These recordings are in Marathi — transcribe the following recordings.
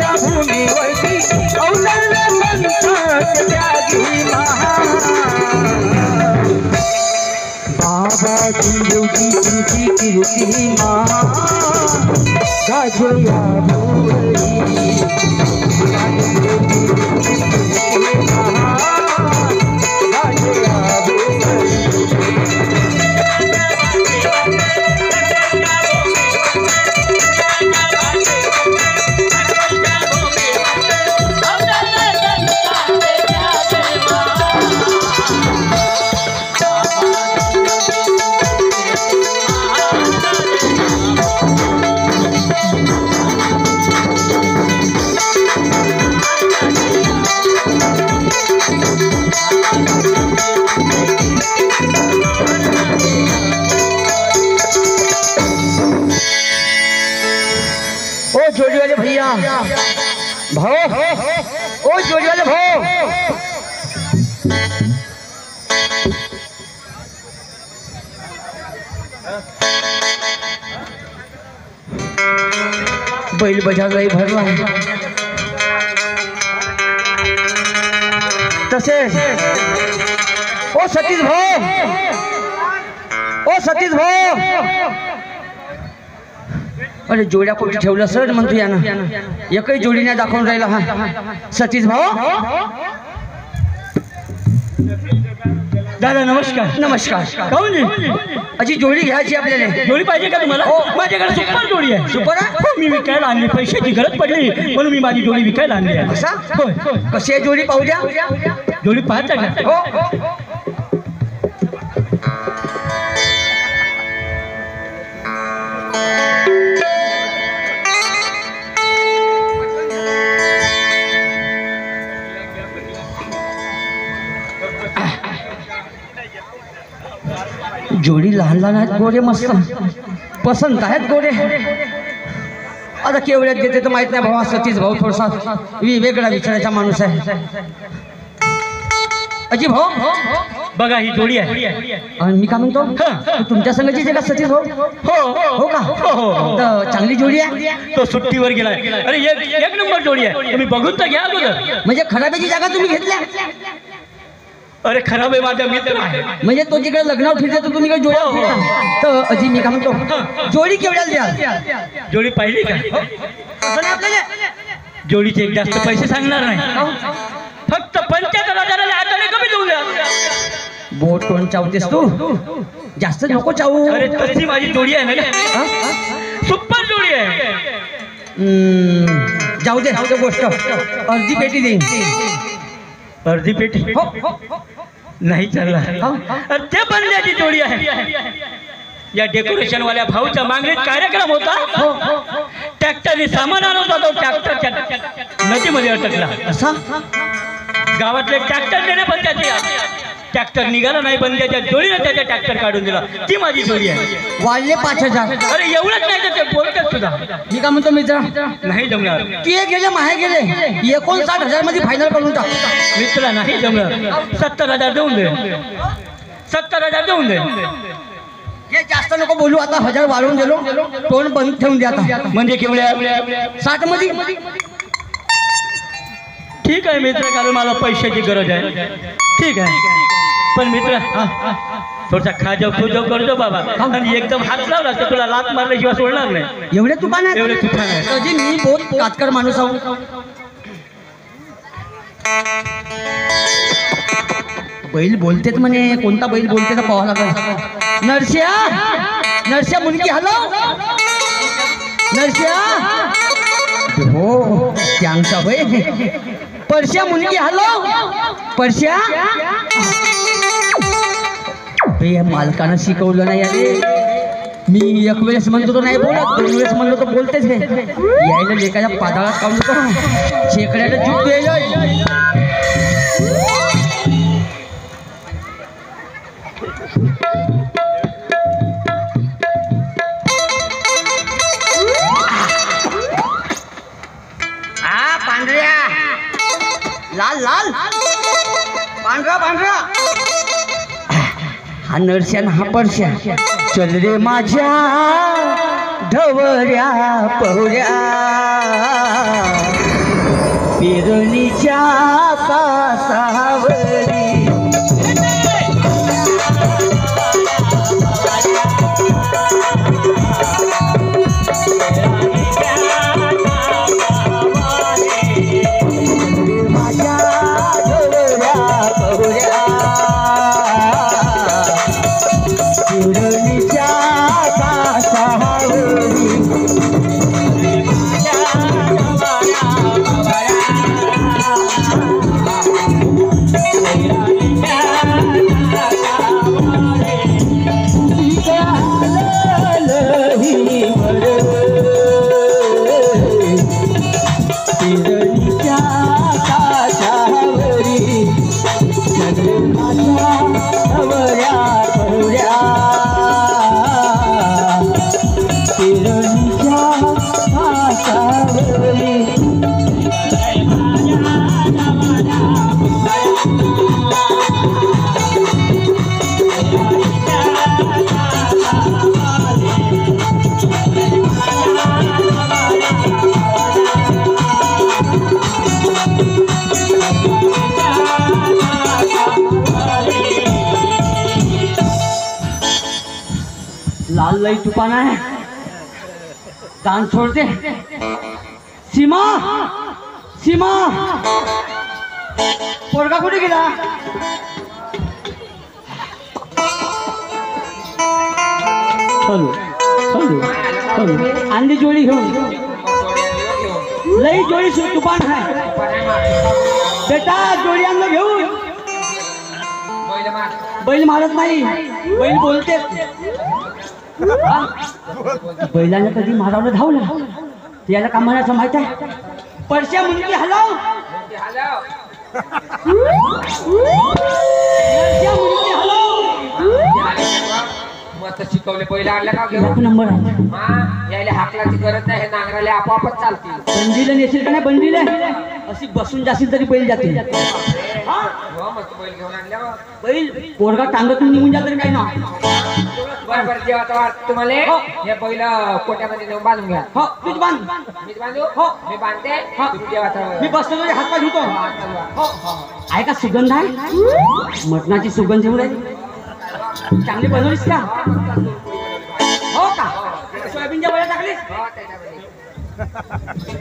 तुझ्या भूमीवरती अवतरले संत त्यागी महान बाबाची योगी तुझी कीर्ती महान गाजया भोवरी जोड़ी वाले भैया भाओ ओ जोड़ी वाले भाओ बैल बजा गई भरला तसे ओ सतीश भाऊ अरे जोड्या कुठे ठेवलं सर म्हणतो यानं एकही जोडी नाही दाखवून राहिला हा सतीश भाऊ दादा नमस्कार नमस्कार काहून जी अशी जोडी घ्यायची आपल्याला जोडी पाहिजे का तुम्हाला हो माझ्याकडे सुपर जोडी आहे सुपर मी विकायला आणली पैशाची गरज पडली म्हणून मी माझी जोडी विकायला आणली आहे असा होय कशी आहे जोडी पाहू द्या जोडी पाहता का हो जोडी लहान लहान आहेत गोरे मस्त पसंत आहेत गोरे आता केवढ्यात देते तर माहित नाही भावा सतीश भाऊ थोडासा वेगळा विचारायचा माणूस आहे अजी भाऊ बघा ही जोडी आहे आणि मी काय म्हणतो तू तुमच्या संघाची जे का सतीश भाऊ हो का तर चांगली जोडी आहे तो सुट्टीवर गेलाय अरे एक नंबर जोडी आहे तुम्ही बघून तर घ्या अगोदर म्हणजे खराब्याची जागा तुम्ही घेतल्या अरे खराब आहे माझा मित्र आहे म्हणजे तो जिकडे लग्नावर फिरते तर तुम्ही जोड्या फिरता तर अजी मी काय म्हणतो जोडी केवढ्याला द्याल जोडी पाहिली का असं नाही आपल्याला जोडीचे एक जास्त पैसे सांगणार नाही फक्त 75,000 आता कमी देऊ द्या बोट कोण चावतेस तू जास्त नको चावू अरे तशी माझी जोडी आहे ना सुपर जोडी आहे जाऊ दे गोष्ट अर्धी पेटी देईन अर्धी पेटी नाही चालला ते बनल्याची जोडी आहे या डेकोरेशन वाल्या भाऊच्या मागणीत कार्यक्रम होता ट्रॅक्टरने सामान आणत होता तो ट्रॅक्टरच्या नदीमध्ये अटकला असा गावातले ट्रॅक्टर देणे पण त्याची ट्रॅक्टर निघाला नाही पण त्याच्या जोडीने त्याचा ट्रॅक्टर काढून दिला ती माझी जोडी आहे वाढले 5,000 अरे एवढंच नाही तर ते बोलतात सुद्धा मी काय म्हणतो मित्र नाही जमणार ते गेले माहे गेले 59,000 मध्ये फायनल करून टाक मित्र नाही जमणार 70,000 देऊन दे 70,000 देऊन दे हे जास्त नको बोलू आता 1,000 वाढवून दिलो तोंड बंद ठेवून द्या आता म्हणजे केवढ्या 60 मध्ये ठीक आहे मित्र कारण मला पैशाची गरज आहे ठीक आहे पण मित्र थोडासा खाजव खुजव करतो बाबा आणि एकदम हात लावला तर तुला लात मारल्याशिवाय सोडणार नाही एवढे तुफान आहे एवढे तुफान आहे कधी मी बहुत कातकर माणूस आहो बैल बोलतेत म्हणे कोणता बैल बोलते तर पाहावं लागेल नरस्या मुलगी हॅलो नरस्या हो त्यांचा होय परश्या मुलगी हॅलो परश्या मालकानं शिकवलं नाही अरे मी एक वेळेस म्हणतो तो नाही बोलत 2 वेळेस म्हणलो तो बोलतेच हे यायला लेकाच्या पाताळात काढून तो शेकड्याला जीव द्यायला पांढऱ्या लाल लाल पांढरा पांढरा हा नरस्या हा परश्या चल रे माझ्या ढवऱ्या पहुऱ्या पेरणीच्या तासावरी माझ्या गवऱ्या गवऱ्या पेरणीच्या तासावरी लाल लई तुफान आहे दान सोडते सीमा सीमा पोरगा कुठे गेला हॅलो हॅलो हॅलो आणली जोडी घेऊन लई जोडी तुफान आहे बेटा जोडी आणलं घेऊन बैल मारत नाही बैल बोलते बैलाने कधी मारावलं धावलं याला का म्हणायचं माहित आहे परश्या मुलगी हलाव शिकवले पहिला आणल्या का घेऊन नंबर आहे यायला हाकलाची गरज नाही हे नांगराले आपोआपच चालतील बंदीला नेशील का नाही बंदीला अशी बसून जाशील तरी बैल जाते हो मस्त बैल घेऊन आणल्या बैल पोरगा टांगतून निघून जात काही ना बरोबर जेव्हा तुम्हाला हे बैल कोट्यामध्ये नेऊन बांधून घ्या हो तुझ बांध मी बांधू हो मी बांधते हा. तुम्ही जेव्हा मी बसतो तरी हात पाय धुतो आहे का सुगंध आहे मटणाची सुगंध येऊन राहिली चांगली बनवलीस का हो का सोयाबीनच्या वड्या टाकलीस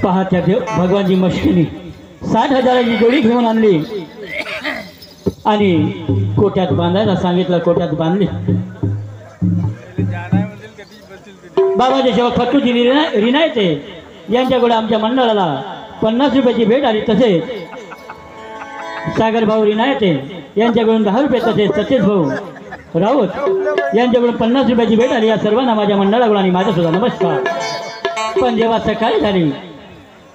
पाहत्या देव भगवानजी मस्किनी 60,000ची जोडी घेऊन आणली आणि कोट्यात बांधायला सांगितलं कोट्यात बांधली बाबाच्या सेवा खट्टूची रीना येते यांच्याकडे आमच्या मंडळाला 50 रुपयाची भेट आली तसेच सागर भाऊ रीना येते यांच्याकडून 10 रुपये तसेच सतेज भाऊ राऊत यांच्याकडून 50 रुपयाची भेट आली या सर्वांना माझ्या मंडळाकडून आणि माझा सुद्धा नमस्कार पण जेव्हा सकाळी झाली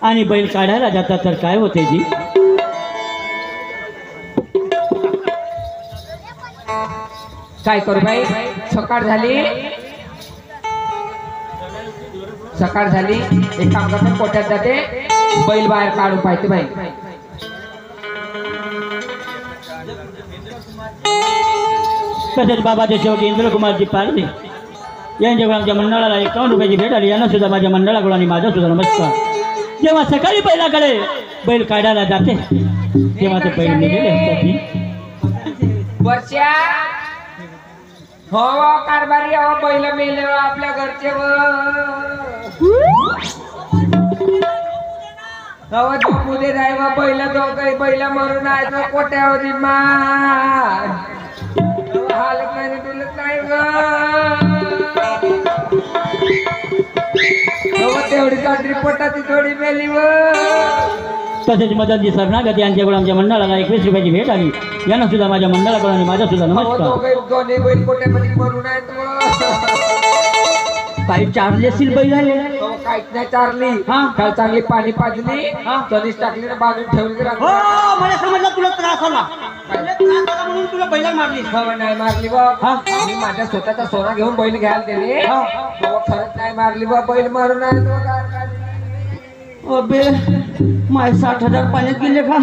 आणि बैल काढायला जातात तर काय होते जी काय करू बाई सकाळ झाली एक काम करतो कोट्यात जाते बैल बाहेर काढून पाहिजे बाई तसेच बाबाचे शेवटी इंद्रकुमारजी पारधी यांच्याकडून आमच्या मंडळाला 51 रुपयाची भेट आली यांना सुद्धा माझ्या मंडळाकडून आणि माझा सुद्धा नमस्कार जेव्हा सकाळी बैलाकडे बैल काढायला जाते तेव्हा ते बैल निघाले असतात वर्षा हो कारभारी हो बैल मेले आपल्या घरचे उद्या जाय बैल दोघ बैल मरून आहे कोट्यावरी मार हाल करी तुला काय तेवढी काढली पोटाची थोडी मेली तसेच मदनजी सरनागत यांच्याकडून आमच्या मंडळाला 21 रुपयाची भेट आली यांना सुद्धा माझ्या मंडळाकडून आणि माझा सुद्धा नमस्कार दोन्ही बैल कोट्यामध्ये मरून आहेत काही चारली असेल बैल आले काहीच नाही चारली काल चांगली पाणी पाजली तरीच टाकली ना बाजून ठेवली हो मला समजलं तुला त्रास आला म्हणून तुला बैला मारली नाही मारली बा मी माझ्या स्वतःचा सोना घेऊन बैल घ्यायला दिली खरंच नाही मारली बा बैल मारून अबे माय 60,000 पाण्यात गेले का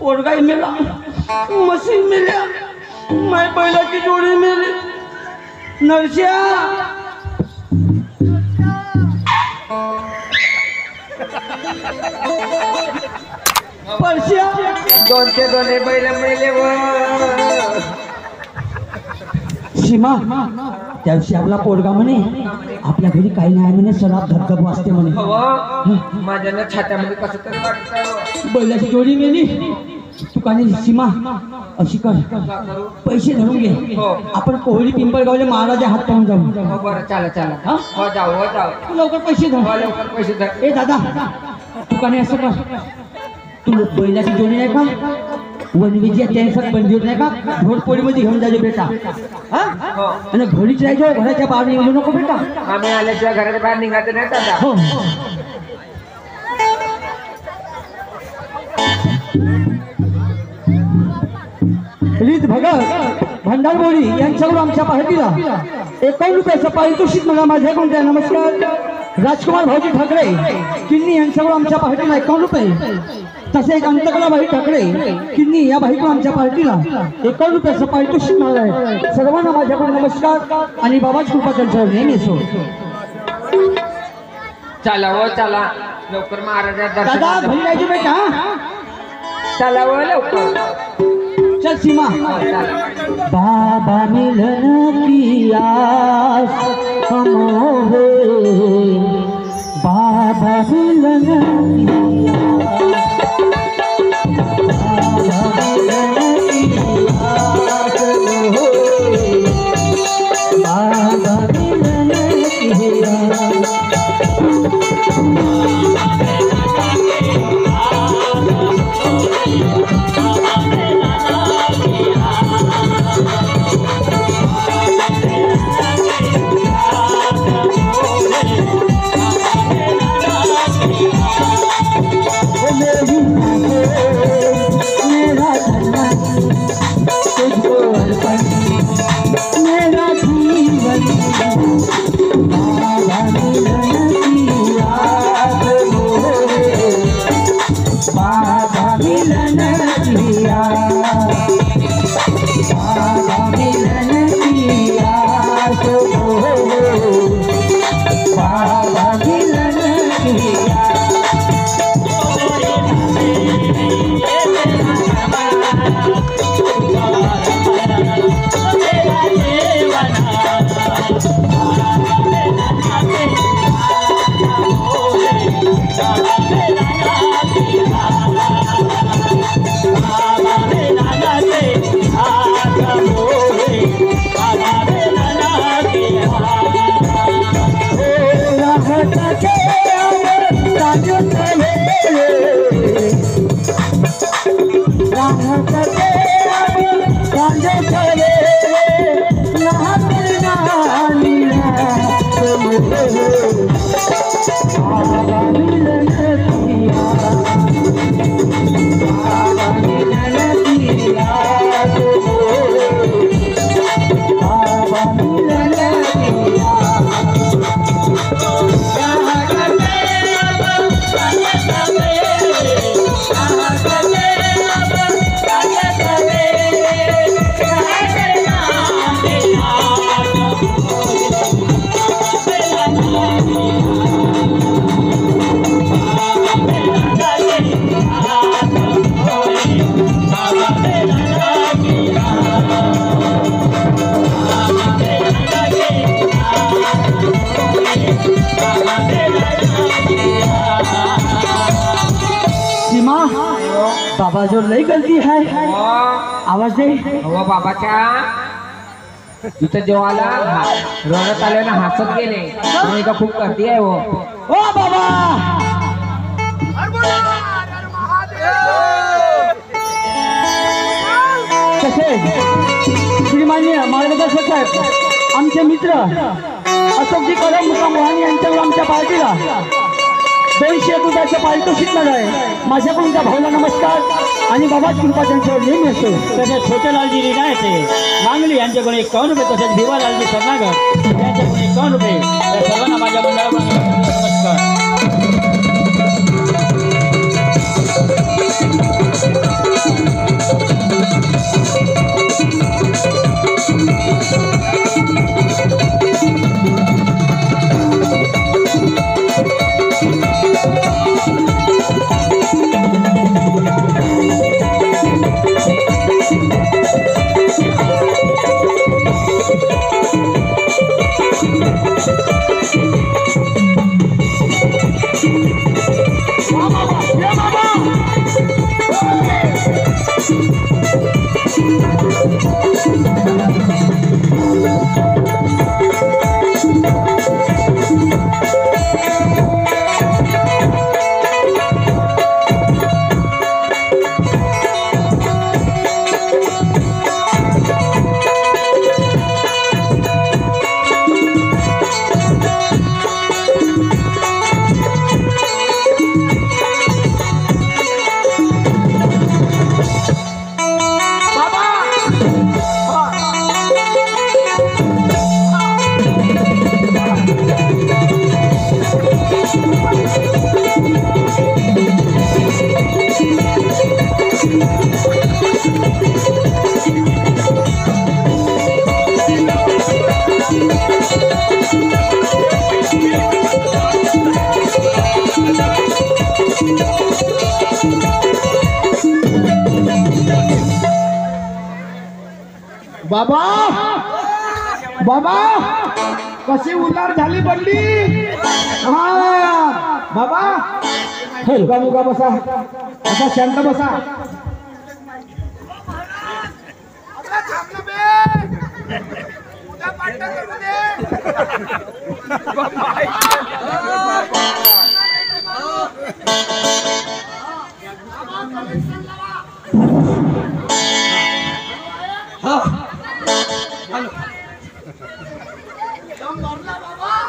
पोरगाई मेला मशीन मेल्या माय बैलाची जोडी मेली नरश्या परश्या 2 ते 2 बैल मिळले व सीमा त्या दिवशी आपला पोरगा म्हणे आपल्या घरी काही नाही म्हणे सराब धबधब वाजते म्हणे हो माझ्या छात्यामध्ये कसं तरी वाटत बैलाची जोडी गेली तू काही सीमा अशी कर पैसे धरून घे हो. आपण कोहळी पिंपळगावले महाराजा हात पाहून जाऊ हो बरं चला चला हा? हो जाऊ तू लवकर पैसे धर हो लवकर पैसे धर ए दादा तू का नाही असं कर तू बैलाची जोडी नाही का वनविजी त्यांच्यात बंदी होत नाही का घोडपोळीमध्ये घेऊन जायचे बेटा हा हो आणि घरीच राहायचो घराच्या बाहेर निघू नको बेटा आम्ही आल्याशिवाय घराच्या बाहेर निघायचं नाही दादा हो रीत भगत भंडारबोरी यांच्याकडून आमच्या पार्टीला 51 रुपयाचं पारितोषिक मला माझ्याकडून द्या नमस्कार राजकुमार भाऊजी ठाकरे किन्नी यांच्याकडून आमच्या पार्टीला 51 रुपये तसेच अंतकलाबाई ठाकरे किन्नी या बाईकडून आमच्या पार्टीला 51 रुपयाचं पारितोषिक मिळालंय सर्वांना माझ्याकडून नमस्कार आणि बाबाच कृपा त्यांच्यावर नेहमी असो चला हो चला लवकर महाराजा दादा दर्शन घरी जायचे बेटा चला हो लवकर चल सीमा हो, चला बाबा मिलन की आस हमों बाबा मिलन की आस बाबा मिलन की आस बाबा जो लई गलती है आवाज दे हो बाबाच्या तिथं जेवायला रडत आले ना हसत गेले तुम्ही का खूप गर्दी आहे हो ओ बाबा कसे श्रीमान्य मार्गदर्शक साहेब आमचे मित्र अशोकजी कदम मुकामवानी यांच्यावर आमच्या पार्टीला 201 रुपयाचं पारितोषिक मिळालंय माझ्याकडून त्या भाऊला नमस्कार आणि बाबाच कृपा त्यांच्यावर नेहमी असतो तसेच छोटेलालजी रिडायचे मांगली यांच्याकडे 51 रुपये तसेच भिवालालजी सरनागर यांच्याकडे 51 रुपये या सर्वांना माझ्या मंडळाकडून नमस्कार. बाबा बाबा कशी उल्हार झाली पडली. हा बाबा मुगा मुगा बसा, असा शांत बसा.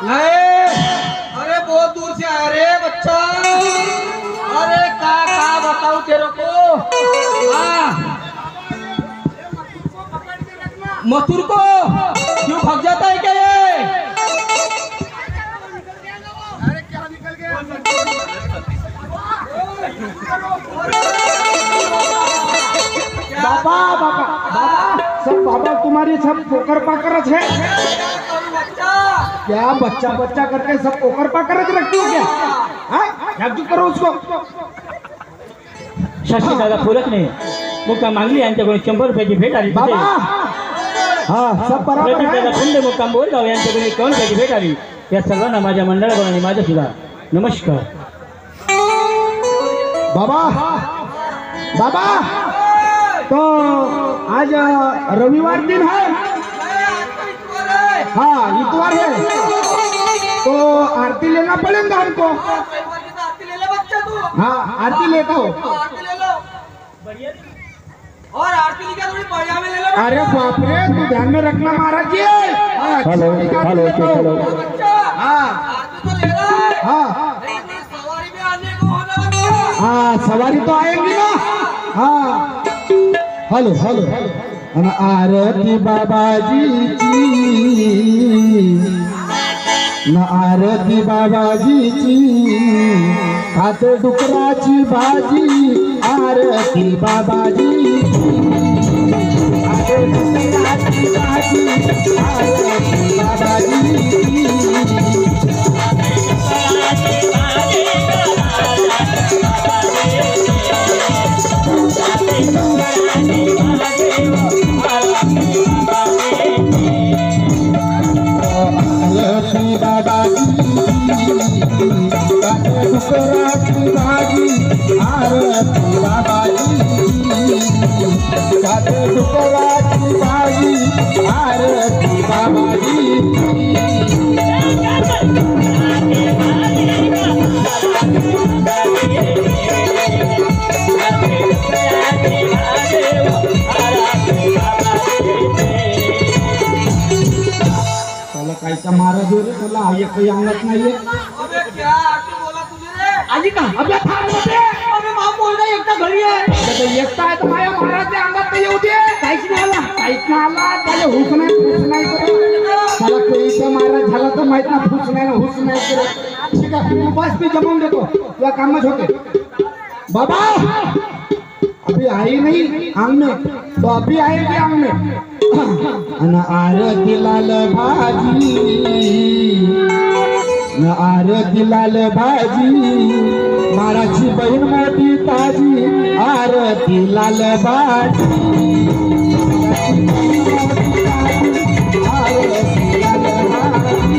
नहीं, अरे बहुत दूर से आया रे बच्चा. अरे का बताऊं तेरे को. हाँ मथुर को क्यों भाग जाता है क्या ये. अरे क्या निकल गया. बाबा बाबा बाबा सब बाबा तुम्हारी सब पोकर पाकर है. क्या बच्चा बच्चा करके सब पोकर पाकर रखती हो क्या. हाँ करो उसको. शशी दादा फुलत नाही मुक्काम मागली यांच्याकडून 100 रुपयाची भेट आली. बाबा हा सब बरोबर प्रदीप दादा आहे. फुंडे मुक्काम बोरगाव यांच्याकडून 51 रुपयाची भेट आली. या सर्वांना माझ्या मंडळाकडून आणि माझ्या सुद्धा नमस्कार. बाबा बाबा तो आज रविवार दिन है. हाँ इतवार है तो आरती लेना पड़ेगा हमको. हाँ आरती लेता हो. और आरती लिखा थोड़ी बढ़िया में ले लो. अरे बाप रे तू ध्यान में रखना महाराज जी. Hello hello hello. हाँ आरती तो ले रहा है. हाँ लेकिन सवारी में आने को होना बच्चा. हाँ सवारी तो आएंगी ना. हाँ हेलो हेलो. आरती बाबाजीची न आरती बाबाजीची खाते डुकराची भाजी. आरती बाबाजी खाते डुकराची भाजी. आरती बाबाजी आरती बाबाजी भाजी. आरती बाबाजी खाते डुकराची भाजी. आरती बाबाजी कायचा महाराज रे तुला काही अंगत नाहीये. अबे क्या आरती बोला तुझे रे. आली का अबे थांब मध्ये. अबे मामा बोलता एकटा घरी आहे. आता एकटा आहे तर माझ्या महाराजच्या अंगात नाही येऊ दे. काहीच नाही आला काहीच नाही आला. त्याला हुस नाही फुस नाही करत. त्याला केळीचा महाराज झाला तर माहित ना फुस नाही हुस नाही करत. ठीक आहे तू बस मी जमवून देतो तुला कामच होते. बाबा अभी आई नहीं आंग में तो अभी आएगी आंग में. न आरती लाल भाजी न आरती लाल भाजी. माराची बहीण मोठी ताजी. आरती लाल भाजी आरती लाल भाजी.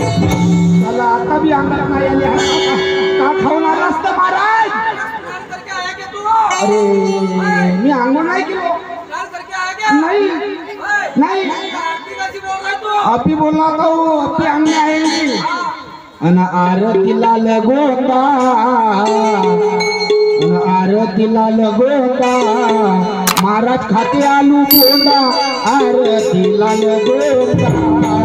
आता भी अंगात नाही आली का खाऊन आला असतं महाराज? अरे मी अंगो नाही केलो. नाही नाही अभी बोलना तो अभी अंग में आएंगे अन आरतीला लगोता आरतीला लगोता महाराज खाते आलू बोंडा आरतीला लगोता